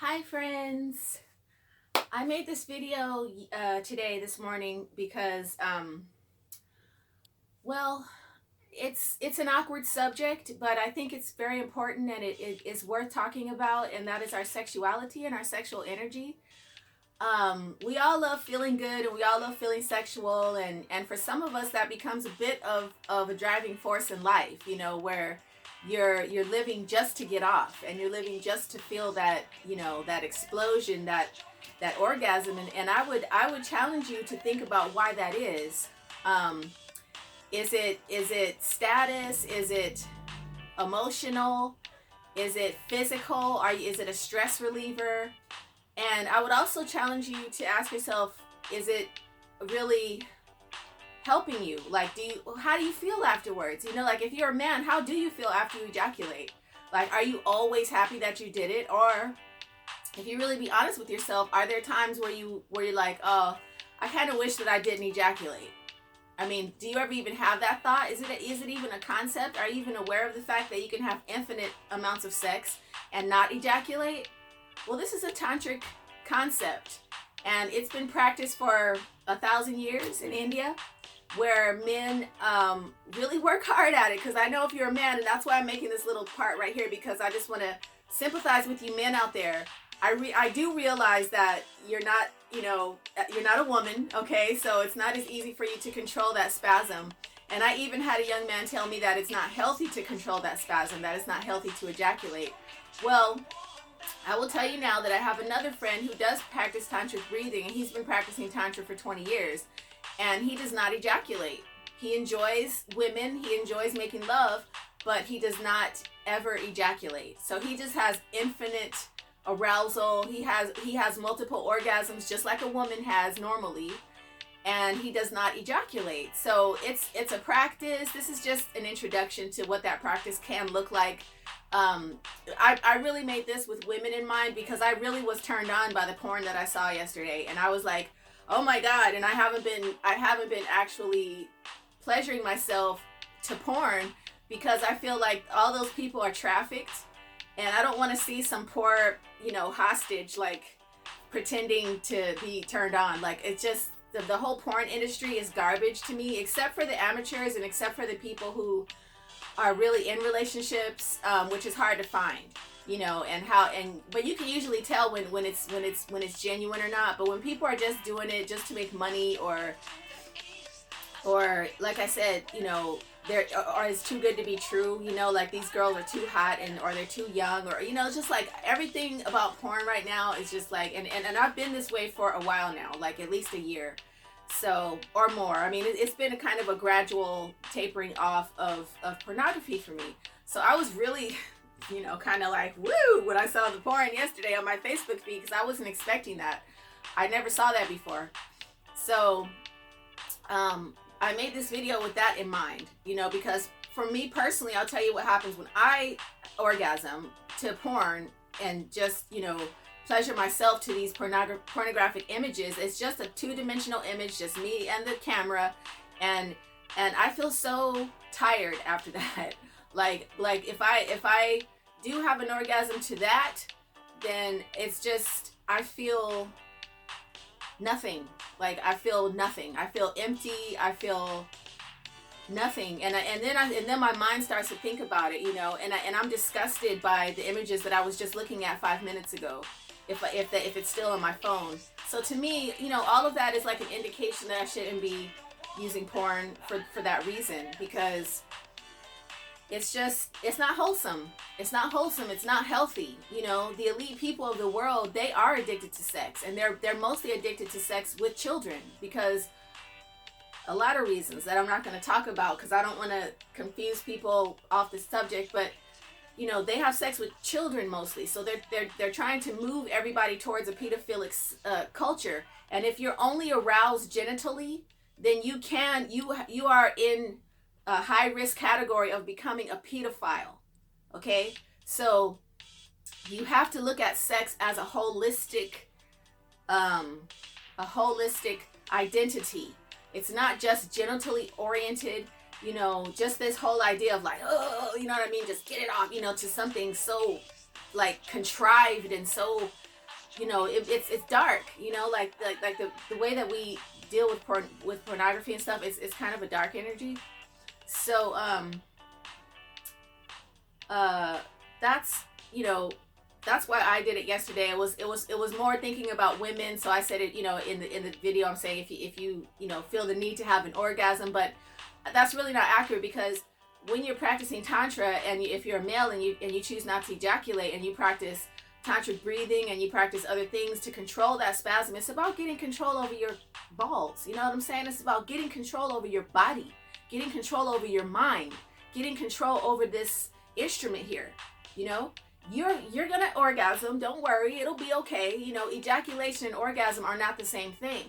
Hi friends. I made this video this morning because well, it's an awkward subject, but I think it's very important and it is worth talking about, and that is our sexuality and our sexual energy. We all love feeling good and we all love feeling sexual, and for some of us that becomes a bit of a driving force in life, where you're living just to get off, and you're living just to feel that, that explosion, that orgasm. And I would challenge you to think about why that is. Is it status? Is it emotional? Is it physical? Is it a stress reliever? And I would also challenge you to ask yourself, is it really helping you? Like, how do you feel afterwards? Like, if you're a man, how do you feel after you ejaculate? Like, are you always happy that you did it? Or if you really be honest with yourself, are there times where you're like, oh, I kind of wish that I didn't ejaculate? I mean, do you ever even have that thought? Is it even a concept? Are you even aware of the fact that you can have infinite amounts of sex and not ejaculate? Well, this is a tantric concept, and it's been practiced for 1,000 years in India, where men really work hard at it. Because I know if you're a man, and that's why I'm making this little part right here, because I just want to sympathize with you men out there. I do realize that you're not a woman, okay? So it's not as easy for you to control that spasm. And I even had a young man tell me that it's not healthy to control that spasm, that it's not healthy to ejaculate. Well, I will tell you now that I have another friend who does practice tantric breathing, and he's been practicing tantra for 20 years, and he does not ejaculate. He enjoys women, he enjoys making love, but he does not ever ejaculate. So he just has infinite arousal. He has multiple orgasms just like a woman has normally, and he does not ejaculate. So it's a practice. This is just an introduction to what that practice can look like. I really made this with women in mind, because I really was turned on by the porn that I saw yesterday, and I was like, oh my god. And I haven't been actually pleasuring myself to porn, because I feel like all those people are trafficked, and I don't want to see some poor, hostage, like, pretending to be turned on. Like, it's just, the whole porn industry is garbage to me, except for the amateurs and except for the people who are really in relationships, which is hard to find, but you can usually tell when it's genuine or not. But when people are just doing it just to make money, or like I said, they're, or it's too good to be true, like these girls are too hot, or they're too young, or just like everything about porn right now is just like, and I've been this way for a while now, like at least a year, so, or more. I mean, it's been a kind of a gradual tapering off of pornography for me. So I was really kind of like, woo, when I saw the porn yesterday on my Facebook feed, because I wasn't expecting that. I never saw that before. So I made this video with that in mind, because for me personally, I'll tell you what happens when I orgasm to porn and just, pleasure myself to these pornographic images. It's just a two-dimensional image, just me and the camera, and I feel so tired after that. Like if I do have an orgasm to that, then it's just, I feel nothing. Like, I feel nothing. I feel empty. I feel nothing. And then my mind starts to think about it, and I'm disgusted by the images that I was just looking at 5 minutes ago, if it's still on my phone. So to me, all of that is like an indication that I shouldn't be using porn for that reason, because it's not wholesome. It's not wholesome. It's not healthy. The elite people of the world, they are addicted to sex, and they're mostly addicted to sex with children, because a lot of reasons that I'm not going to talk about, because I don't want to confuse people off the subject. But they have sex with children mostly, so they're trying to move everybody towards a pedophilic culture. And if you're only aroused genitally, then you are in a high risk category of becoming a pedophile. Okay, so you have to look at sex as a holistic identity. It's not just genitally oriented, just this whole idea of like, oh, you know what I mean, just get it off, to something so like contrived and so it's dark, like the way that we deal with pornography and stuff, it's kind of a dark energy. So that's that's why I did it yesterday. It was more thinking about women. So I said it, in the video. I'm saying if you feel the need to have an orgasm, but that's really not accurate, because when you're practicing tantra, and if you're a male and you choose not to ejaculate, and you practice tantric breathing and you practice other things to control that spasm, it's about getting control over your balls. You know what I'm saying? It's about getting control over your body, getting control over your mind, getting control over this instrument here. You're gonna orgasm. Don't worry, it'll be okay. Ejaculation and orgasm are not the same thing.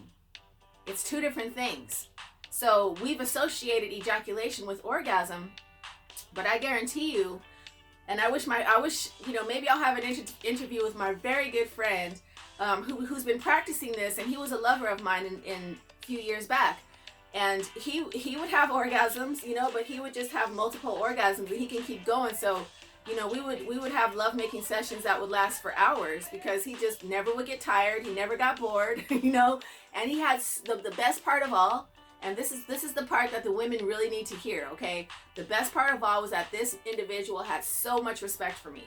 It's two different things. So we've associated ejaculation with orgasm, but I guarantee you, and I wish maybe I'll have an interview with my very good friend, who's been practicing this, and he was a lover of mine in a few years back. And he would have orgasms, but he would just have multiple orgasms, and he can keep going. So we would have lovemaking sessions that would last for hours, because he just never would get tired. He never got bored, and he had the best part of all. And this is the part that the women really need to hear, okay? The best part of all was that this individual had so much respect for me.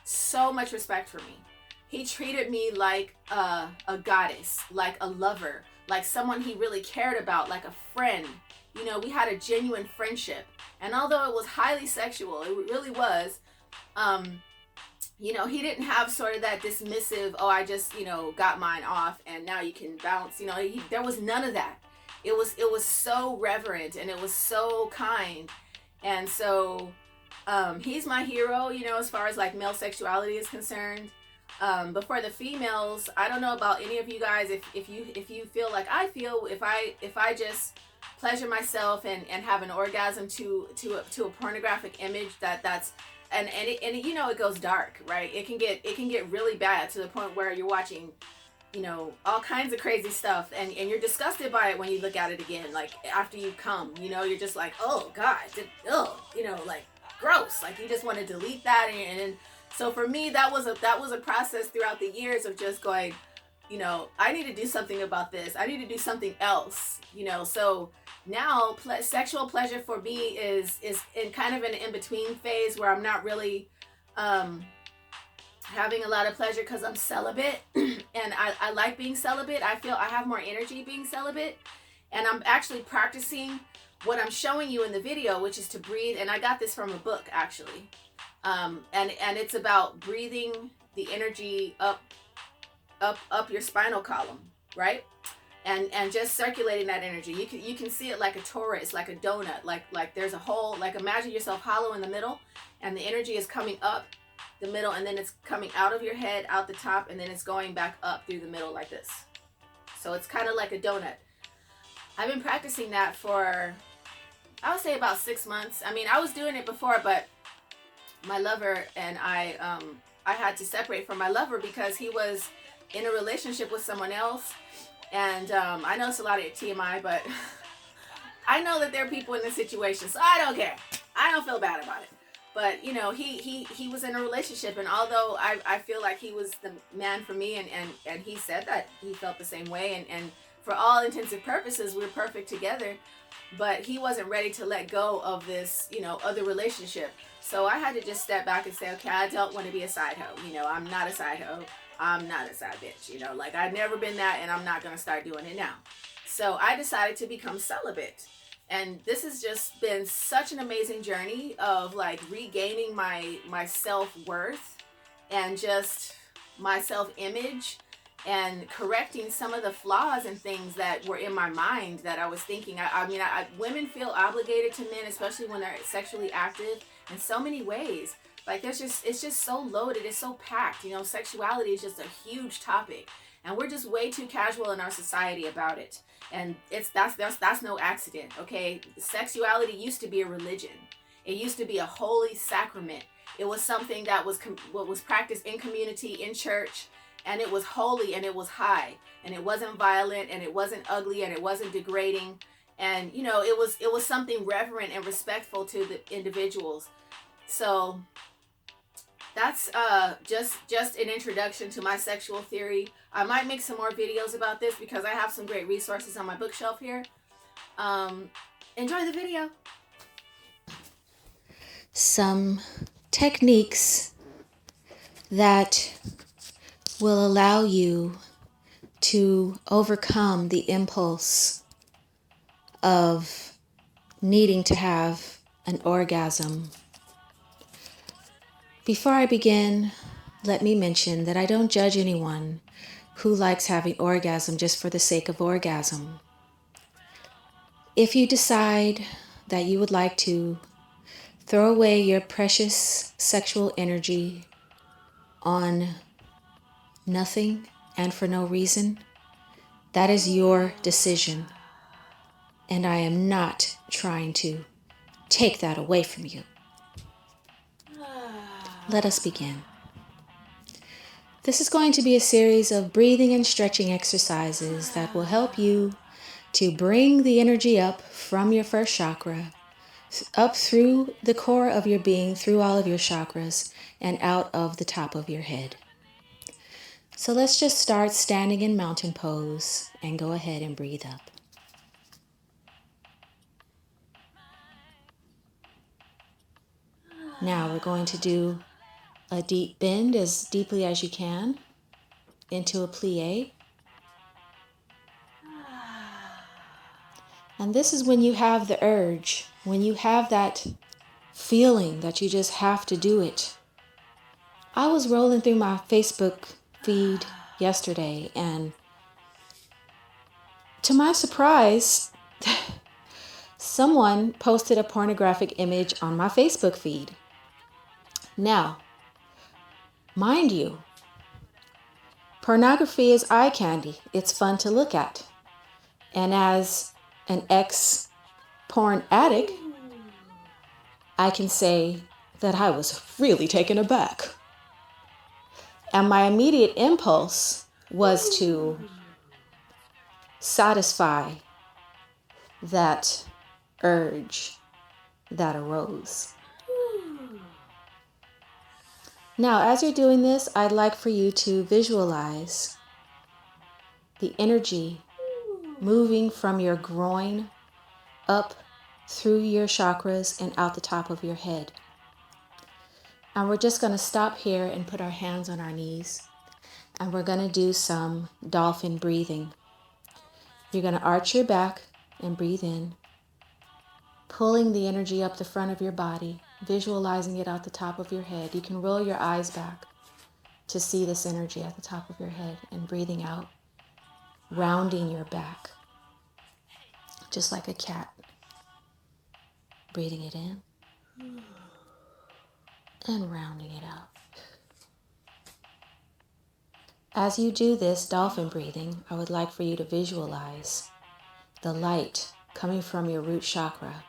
So much respect for me. He treated me like a goddess, like a lover, like someone he really cared about, like a friend. We had a genuine friendship. And although it was highly sexual, it really was, he didn't have sort of that dismissive, oh, I just, got mine off and now you can bounce. There was none of that. It was so reverent, and it was so kind. And so he's my hero, as far as like male sexuality is concerned. But for the females, I don't know about any of you guys, if you feel like I feel, if I just pleasure myself and have an orgasm to a pornographic image, that's and it goes dark, right? It can get really bad, to the point where you're watching all kinds of crazy stuff, and you're disgusted by it when you look at it again, like after you come, you're just like, oh god, like gross, like you just want to delete that. And so for me, that was a process throughout the years of just going, I need to do something about this, I need to do something else. So now sexual pleasure for me is in kind of an in-between phase, where I'm not really having a lot of pleasure, because I'm celibate. And I like being celibate. I feel I have more energy being celibate, and I'm actually practicing what I'm showing you in the video, which is to breathe. And I got this from a book, actually, and it's about breathing the energy up your spinal column, right? And just circulating that energy. You can see it like a torus, like a donut, like there's a hole, like imagine yourself hollow in the middle, and the energy is coming up the middle, and then it's coming out of your head, out the top, and then it's going back up through the middle like this. So it's kind of like a donut. I've been practicing that for, I would say, about 6 months. I mean, I was doing it before, but my lover and I had to separate from my lover because he was in a relationship with someone else. And I know it's a lot of TMI, but I know that there are people in this situation, so I don't care. I don't feel bad about it. But he was in a relationship, and although I feel like he was the man for me, and he said that he felt the same way, and for all intents and purposes we're perfect together, but he wasn't ready to let go of this other relationship. So I had to just step back and say, okay, I don't want to be a side hoe. I'm not a side hoe. I'm not a side bitch. Like I've never been that, and I'm not gonna start doing it now. So I decided to become celibate. And this has just been such an amazing journey of like regaining my self-worth and just my self-image, and correcting some of the flaws and things that were in my mind that I was thinking. I mean, women feel obligated to men, especially when they're sexually active, in so many ways. Like it's just so loaded, it's so packed. Sexuality is just a huge topic, and we're just way too casual in our society about it. And that's no accident, okay? Sexuality used to be a religion. It used to be a holy sacrament. It was something that was practiced in community, in church, and it was holy, and it was high, and it wasn't violent, and it wasn't ugly, and it wasn't degrading, and it was something reverent and respectful to the individuals. So that's just an introduction to my sexual theory. I might make some more videos about this because I have some great resources on my bookshelf here. Enjoy the video. Some techniques that will allow you to overcome the impulse of needing to have an orgasm. Before I begin, let me mention that I don't judge anyone who likes having orgasm just for the sake of orgasm. If you decide that you would like to throw away your precious sexual energy on nothing and for no reason, that is your decision. And I am not trying to take that away from you. Let us begin. This is going to be a series of breathing and stretching exercises that will help you to bring the energy up from your first chakra, up through the core of your being, through all of your chakras, and out of the top of your head. So let's just start standing in mountain pose and go ahead and breathe up. Now we're going to do a deep bend as deeply as you can into a plie. And this is when you have the urge, when you have that feeling that you just have to do it. I was rolling through my Facebook feed yesterday, and to my surprise, someone posted a pornographic image on my Facebook feed. Now, mind you, pornography is eye candy. It's fun to look at. And as an ex-porn addict, I can say that I was really taken aback. And my immediate impulse was to satisfy that urge that arose. Now, as you're doing this, I'd like for you to visualize the energy moving from your groin up through your chakras and out the top of your head. And we're just going to stop here and put our hands on our knees. And we're going to do some dolphin breathing. You're going to arch your back and breathe in, pulling the energy up the front of your body, visualizing it out the top of your head. You can roll your eyes back to see this energy at the top of your head, and breathing out, rounding your back, just like a cat. Breathing it in and rounding it out. As you do this dolphin breathing, I would like for you to visualize the light coming from your root chakra.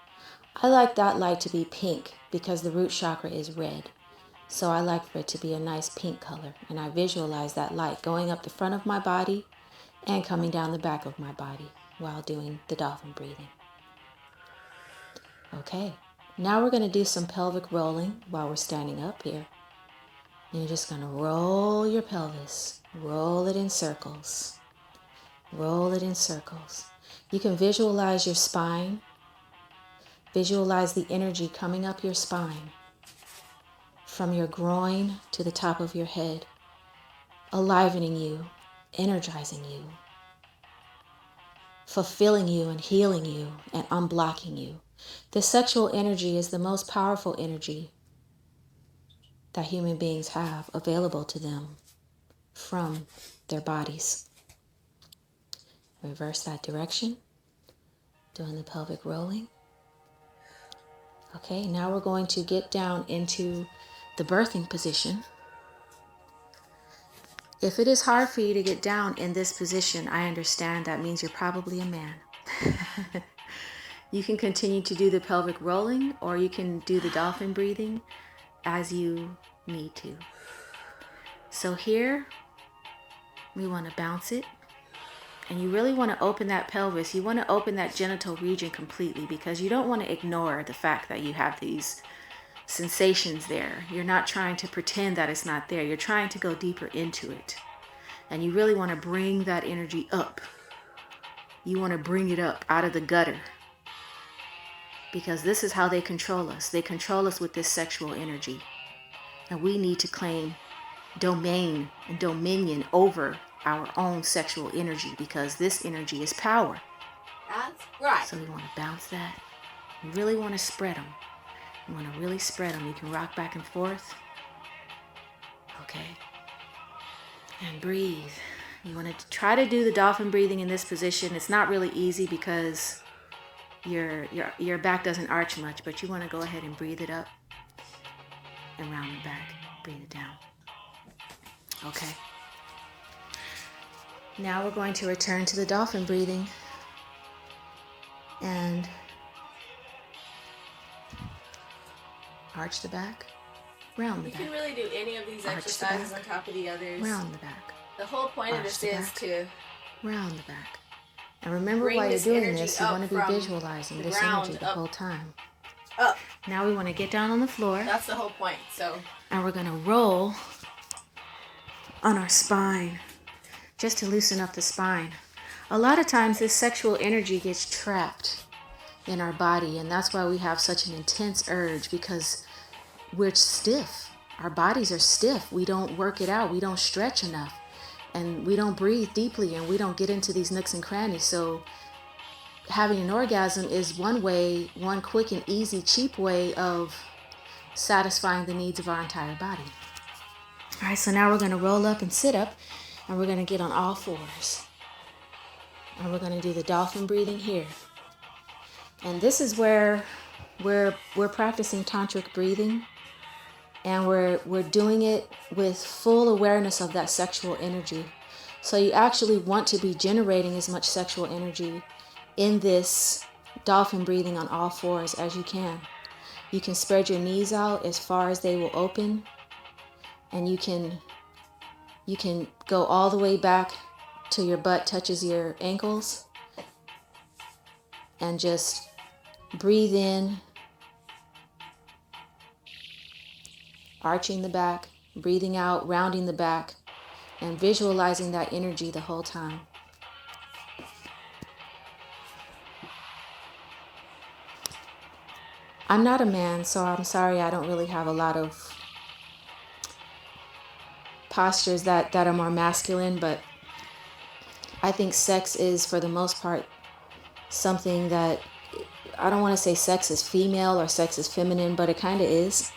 I like that light to be pink because the root chakra is red. So I like for it to be a nice pink color. And I visualize that light going up the front of my body and coming down the back of my body while doing the dolphin breathing. Okay, now we're going to do some pelvic rolling while we're standing up here. And you're just going to roll your pelvis. Roll it in circles. Roll it in circles. You can visualize your spine. Visualize the energy coming up your spine from your groin to the top of your head, alivening you, energizing you, fulfilling you and healing you and unblocking you. The sexual energy is the most powerful energy that human beings have available to them from their bodies. Reverse that direction, doing the pelvic rolling. Okay, now we're going to get down into the birthing position. If it is hard for you to get down in this position, I understand that means you're probably a man. You can continue to do the pelvic rolling, or you can do the dolphin breathing as you need to. So here, we want to bounce it. And you really want to open that pelvis. You want to open that genital region completely because you don't want to ignore the fact that you have these sensations there. You're not trying to pretend that it's not there. You're trying to go deeper into it. And you really want to bring that energy up. You want to bring it up out of the gutter. Because this is how they control us. They control us with this sexual energy. And we need to claim domain and dominion over our own sexual energy, because this energy is power. That's right. So we want to bounce that. You really want to spread them. You want to really spread them. You can rock back and forth. Okay. And breathe. You want to try to do the dolphin breathing in this position. It's not really easy because your back doesn't arch much, but you want to go ahead and breathe it up and round the back. Breathe it down. Okay. Now we're going to return to the dolphin breathing and arch the back, round the You back. can really do any of these Arch the exercises back. on top of the others. Round the back, The whole point of Arch this the is back. to round the back. And remember, bring while you're this doing energy this, you up want to be from visualizing the this ground energy the up. whole time. up. Now we want to get down on the floor, That's the whole point. So and we're going to roll on our spine just to loosen up the spine. A lot of times this sexual energy gets trapped in our body, and that's why we have such an intense urge, because we're stiff. Our bodies are stiff. We don't work it out. We don't stretch enough, and we don't breathe deeply, and we don't get into these nooks and crannies. So having an orgasm is one way, one quick and easy, cheap way of satisfying the needs of our entire body. All right, so now we're going to roll up and sit up, and we're going to get on all fours. And we're going to do the dolphin breathing here. And this is where we're practicing tantric breathing, and we're doing it with full awareness of that sexual energy. So you actually want to be generating as much sexual energy in this dolphin breathing on all fours as you can. You can spread your knees out as far as they will open, and you can go all the way back till your butt touches your ankles, and just breathe in, arching the back, breathing out, rounding the back, and visualizing that energy the whole time. I'm not a man, so I'm sorry I don't really have a lot of postures that are more masculine, but I think sex is, for the most part, something that, I don't want to say sex is female or sex is feminine, but it kind of is.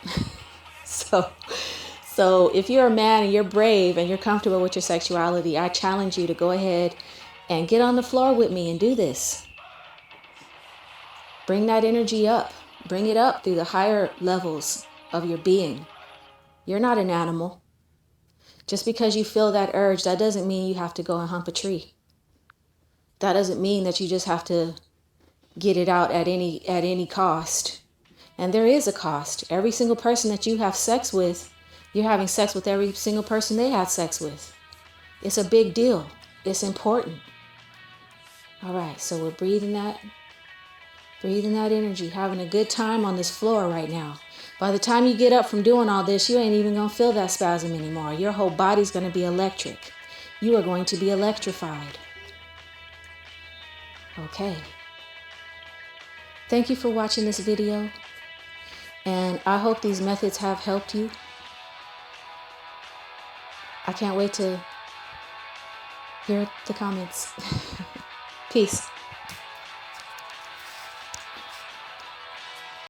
So if you're a man and you're brave and you're comfortable with your sexuality, I challenge you to go ahead and get on the floor with me and do this. Bring that energy up. Bring it up through the higher levels of your being. You're not an animal. Just because you feel that urge, that doesn't mean you have to go and hump a tree. That doesn't mean that you just have to get it out at any cost. And there is a cost. Every single person that you have sex with, you're having sex with every single person they had sex with. It's a big deal. It's important. All right, so we're breathing that energy, having a good time on this floor right now. By the time you get up from doing all this, you ain't even going to feel that spasm anymore. Your whole body's going to be electric. You are going to be electrified. Okay. Thank you for watching this video, and I hope these methods have helped you. I can't wait to hear the comments. Peace.